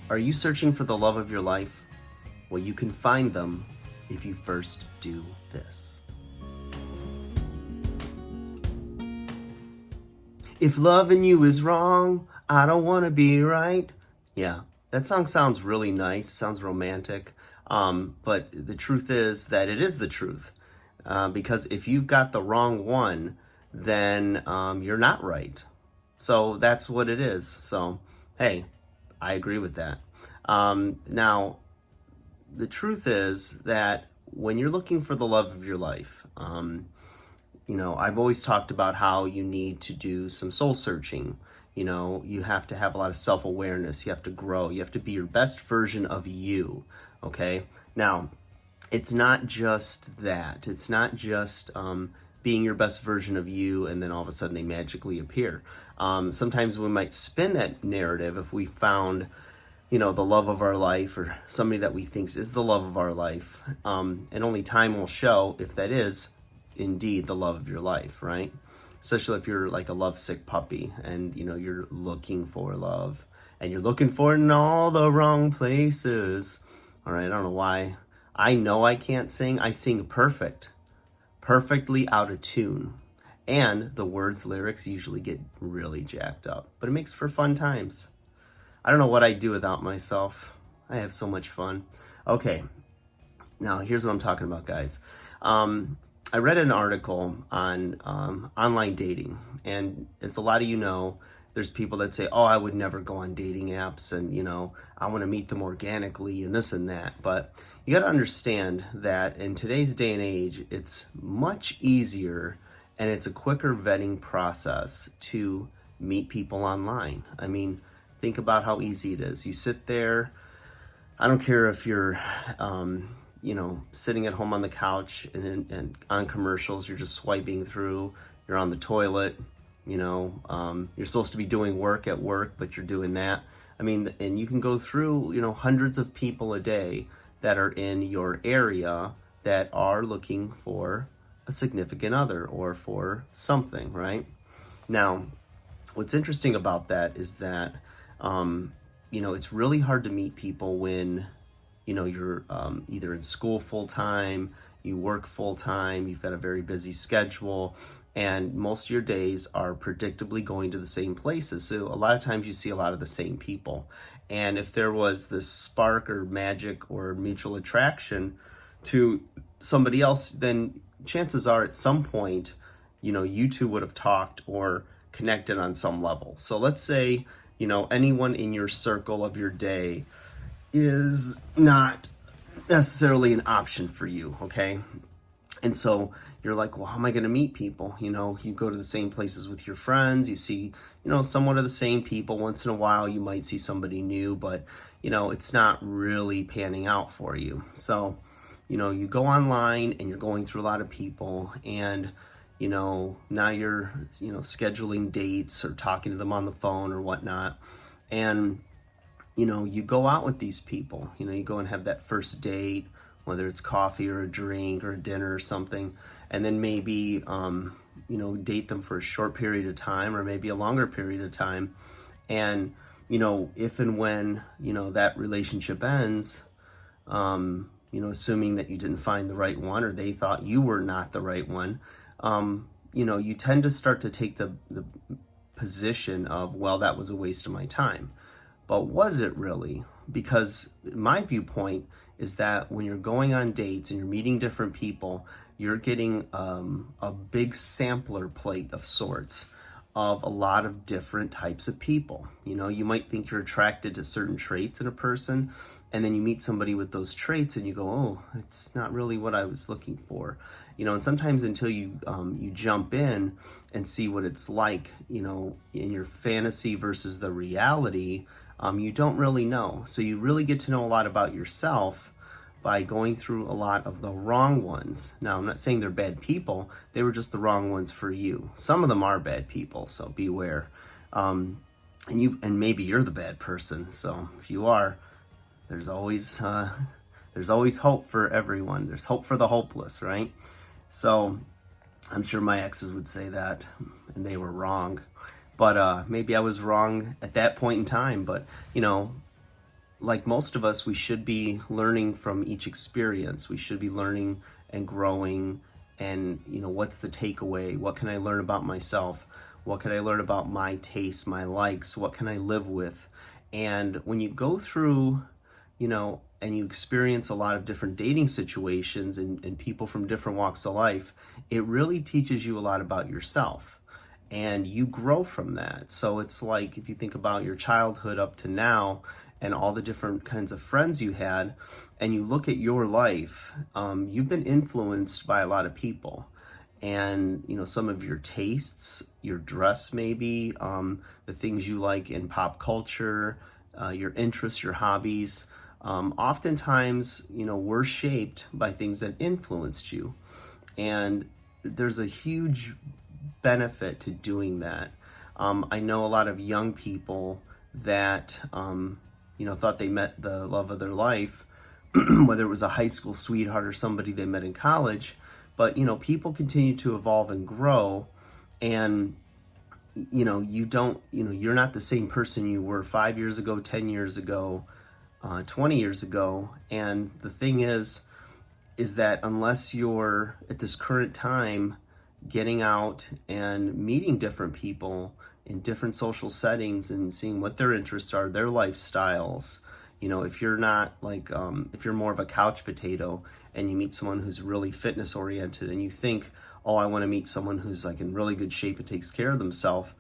Are you searching for the love of your life? Well, you can find them if you first do this. If loving you is wrong, I don't want to be right. Yeah, that song sounds really nice, sounds romantic. But the truth is that it is the truth. Because if you've got the wrong one, then you're not right. So that's what it is. So, hey, I agree with that. Now, the truth is that when you're looking for the love of your life, I've always talked about how you need to do some soul searching. You have to have a lot of self-awareness. You have to grow. You have to be your best version of you. Okay. Now, it's not just that. It's not just being your best version of you and then all of a sudden they magically appear. Sometimes we might spin that narrative if we found, the love of our life or somebody that we think is the love of our life. And only time will show if that is indeed the love of your life, right? Especially if you're like a lovesick puppy and, you're looking for love and you're looking for it in all the wrong places. All right, I don't know why. I know I can't sing. I sing perfectly out of tune. And the lyrics usually get really jacked up, but it makes for fun times. I don't know what I'd do without myself. I have so much fun. Okay, now here's what I'm talking about, guys. I read an article on online dating, and as a lot of you know, there's people that say, oh, I would never go on dating apps, and, I want to meet them organically and this and that. But you got to understand that in today's day and age, it's much easier and it's a quicker vetting process to meet people online. I mean, think about how easy it is. You sit there, I don't care if you're, sitting at home on the couch and on commercials, you're just swiping through, you're on the toilet, you're supposed to be doing work at work, but you're doing that. I mean, and you can go through, hundreds of people a day that are in your area that are looking for a significant other or for something, right? Now, what's interesting about that is that, it's really hard to meet people when, you're either in school full time, you work full time, you've got a very busy schedule, and most of your days are predictably going to the same places. So a lot of times you see a lot of the same people. And if there was this spark or magic or mutual attraction to somebody else, then chances are at some point, you two would have talked or connected on some level. So let's say, anyone in your circle of your day is not necessarily an option for you, okay? And so you're like, well, how am I going to meet people? You go to the same places with your friends, you see, somewhat of the same people. Once in a while, you might see somebody new, but, it's not really panning out for you. So, you go online and you're going through a lot of people and, now you're, scheduling dates or talking to them on the phone or whatnot. And, you go out with these people, you go and have that first date, whether it's coffee or a drink or a dinner or something, and then maybe, date them for a short period of time or maybe a longer period of time. And, if and when, that relationship ends, assuming that you didn't find the right one or they thought you were not the right one, you tend to start to take the position of, well, that was a waste of my time. But was it really? Because my viewpoint is that when you're going on dates and you're meeting different people, you're getting a big sampler plate of sorts of a lot of different types of people. You might think you're attracted to certain traits in a person, and then you meet somebody with those traits and you go, oh, it's not really what I was looking for. And sometimes until you jump in and see what it's like, in your fantasy versus the reality, you don't really know. So you really get to know a lot about yourself by going through a lot of the wrong ones. Now, I'm not saying they're bad people. They were just the wrong ones for you. Some of them are bad people, so beware. And maybe you're the bad person. So if you are, there's always hope for everyone. There's hope for the hopeless, right? So I'm sure my exes would say that, and they were wrong. But maybe I was wrong at that point in time. But, like most of us, we should be learning from each experience. We should be learning and growing. And, what's the takeaway? What can I learn about myself? What can I learn about my tastes, my likes? What can I live with? And when you go through, and you experience a lot of different dating situations and people from different walks of life, it really teaches you a lot about yourself. And you grow from that. So it's like if you think about your childhood up to now and all the different kinds of friends you had, and you look at your life, you've been influenced by a lot of people. And some of your tastes, your dress maybe, the things you like in pop culture, your interests, your hobbies. Oftentimes, we're shaped by things that influenced you. And there's a huge benefit to doing that. I know a lot of young people that, thought they met the love of their life, whether it was a high school sweetheart or somebody they met in college. But, people continue to evolve and grow. And, you're not the same person you were 5 years ago, 10 years ago, 20 years ago. And the thing is that unless you're at this current time getting out and meeting different people in different social settings and seeing what their interests are, their lifestyles, if you're not like, if you're more of a couch potato and you meet someone who's really fitness oriented and you think, oh, I want to meet someone who's like in really good shape and takes care of themselves.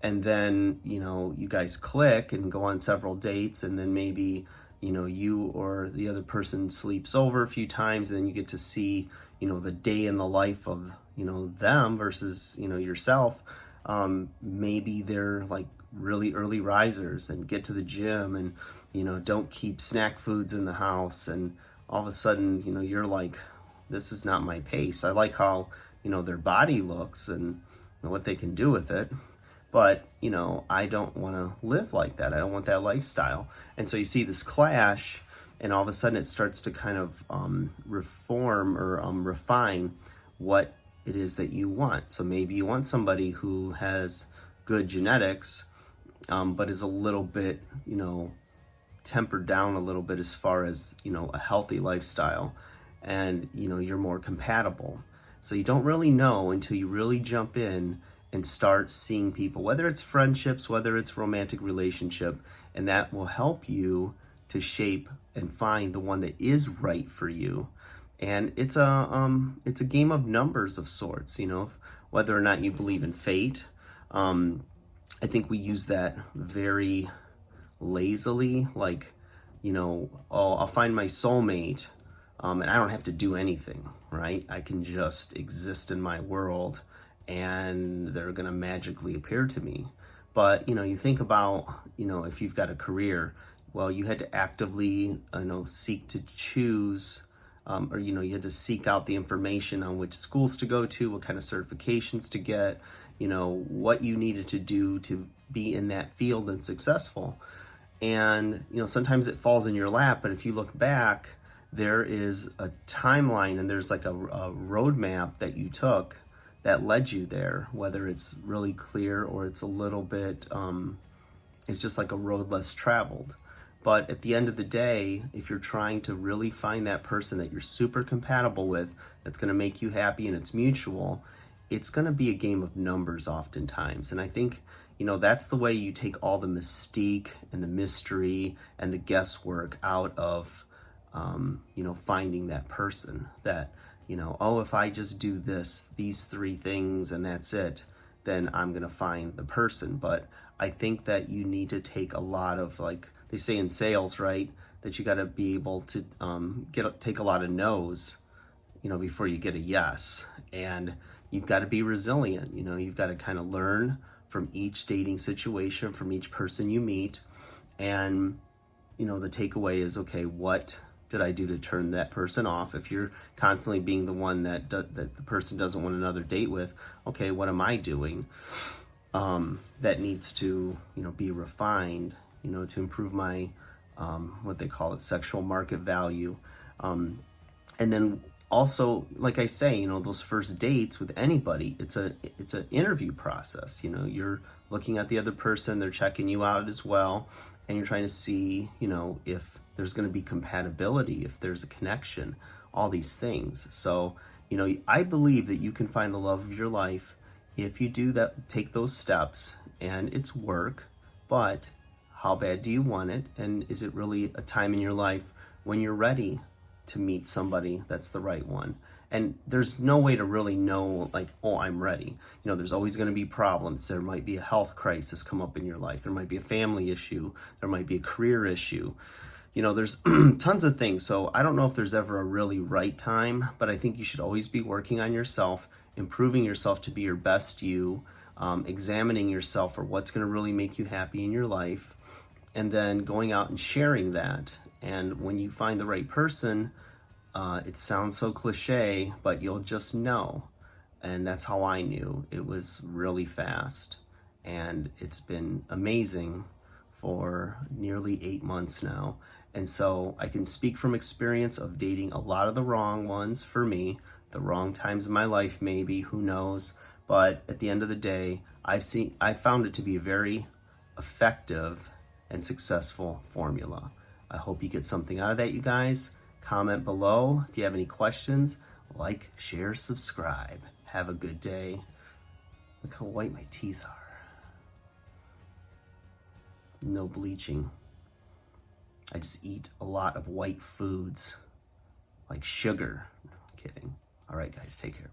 And then, you guys click and go on several dates, and then maybe, you or the other person sleeps over a few times, and then you get to see, the day in the life of, them versus, yourself. Maybe they're like really early risers and get to the gym and, don't keep snack foods in the house. And all of a sudden, you're like, this is not my pace. I like how, their body looks and what they can do with it. But, I don't want to live like that. I don't want that lifestyle. And so you see this clash, and all of a sudden it starts to kind of reform or refine what it is that you want. So maybe you want somebody who has good genetics, but is a little bit, tempered down a little bit as far as, a healthy lifestyle, and, you're more compatible. So you don't really know until you really jump in and start seeing people, whether it's friendships, whether it's romantic relationship, and that will help you to shape and find the one that is right for you. And it's a game of numbers of sorts, whether or not you believe in fate. I think we use that very lazily, like, oh, I'll find my soulmate, and I don't have to do anything, right? I can just exist in my world and they're going to magically appear to me. But, you think about, if you've got a career, well, you had to actively, seek to choose, or, you had to seek out the information on which schools to go to, what kind of certifications to get, what you needed to do to be in that field and successful. And, sometimes it falls in your lap, but if you look back, there is a timeline and there's like a roadmap that you took that led you there, whether it's really clear or it's a little bit, it's just like a road less traveled. But at the end of the day, if you're trying to really find that person that you're super compatible with, that's going to make you happy and it's mutual, it's going to be a game of numbers oftentimes. And I think, that's the way you take all the mystique and the mystery and the guesswork out of, finding that person that, oh, if I just do these three things and that's it, then I'm going to find the person. But I think that you need to take a lot of, like they say in sales, right, that you got to be able to take a lot of no's, before you get a yes. And you've got to be resilient. You've got to kind of learn from each dating situation, from each person you meet. And, the takeaway is, okay, what did I do to turn that person off? If you're constantly being the one that the person doesn't want another date with, okay, what am I doing that needs to, be refined, to improve my, what they call it, sexual market value. And then also, like I say, those first dates with anybody, it's an interview process. You're looking at the other person, they're checking you out as well. and you're trying to see, you know, if there's going to be compatibility, if there's a connection, all these things. So, you know, I believe that you can find the love of your life if you do that, take those steps, and it's work, but how bad do you want it? And is it really a time in your life when you're ready to meet somebody that's the right one? And there's no way to really know, like, oh, I'm ready. You know, there's always going to be problems. There might be a health crisis come up in your life. There might be a family issue. There might be a career issue. You know, there's tons of things. So I don't know if there's ever a really right time, but I think you should always be working on yourself, improving yourself to be your best you, examining yourself for what's going to really make you happy in your life, and then going out and sharing that. And when you find the right person, it sounds so cliche, but you'll just know. And that's how I knew. It was really fast. And it's been amazing for nearly 8 months now. And so I can speak from experience of dating a lot of the wrong ones for me, the wrong times in my life maybe, who knows. But at the end of the day, I found it to be a very effective and successful formula. I hope you get something out of that, you guys. Comment below if you have any questions. Like, share, subscribe. Have a good day. Look how white my teeth are. No bleaching. I just eat a lot of white foods, like sugar. No, kidding. All right, guys, take care.